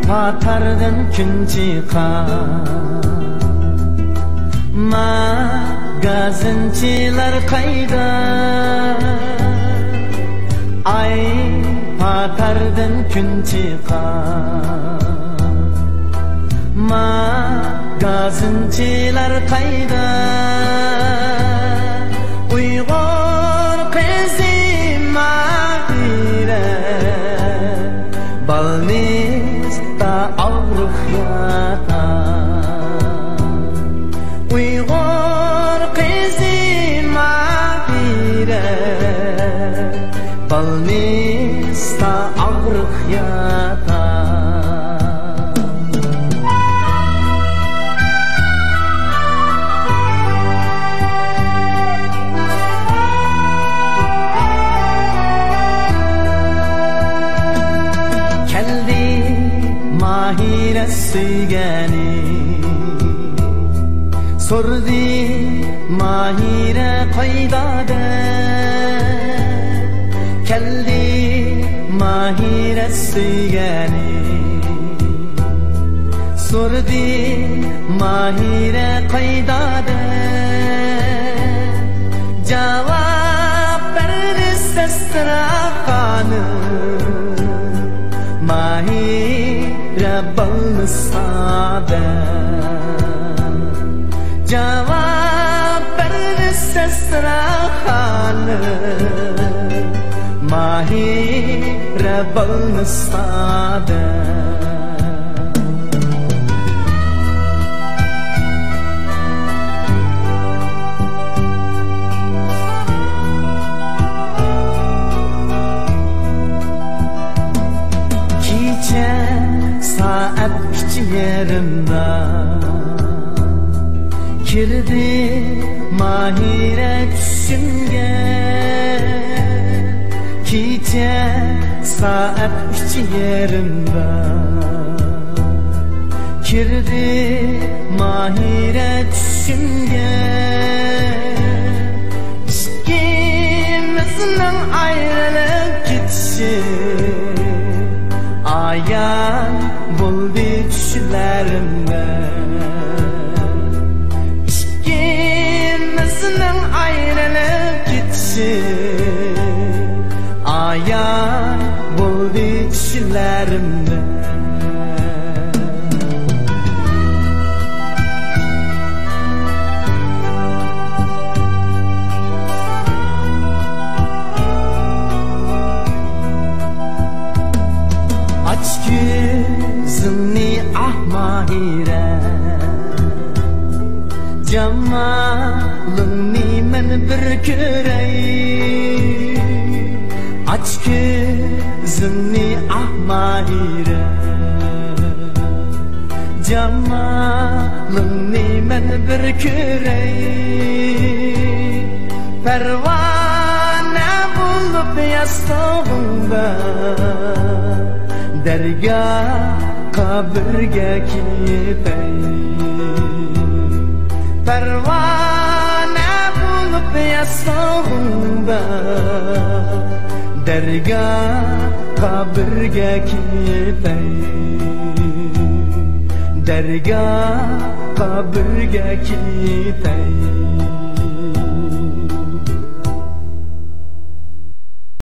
patardan kun chiqar magazinchilar qayda ay patardan kun chiqar magazinchilar qayda uyg'ur qizi Mahira balnizda og'riq yotar uyg'ur qizi Mahira balnizda og'riq yotar Mahira suygani sordi Mahira qaydada keldi Mahira suygani sordi Mahira qaydada cevap berdi sesra hanım Mahira balnısada cevap verdi sesra hanım Mahira balnısada saat yerimda kirdi Mahira tushimga kecha saat yerimda kirdi Mahira tushimga ikkimizning ayrilib ketishi ayan buldu düşlerimde İkimizin ayrılıp gitişi ayan buldu düşlerimde Yüzünü ah Mahira cemalını men bir görey aç gözünü ah Mahira cemalını men bir görey pervane bulup yastığımda dergah kabirga ketay pervane bulup yastığımda dergah kabirga ketay dergah kabirga ketay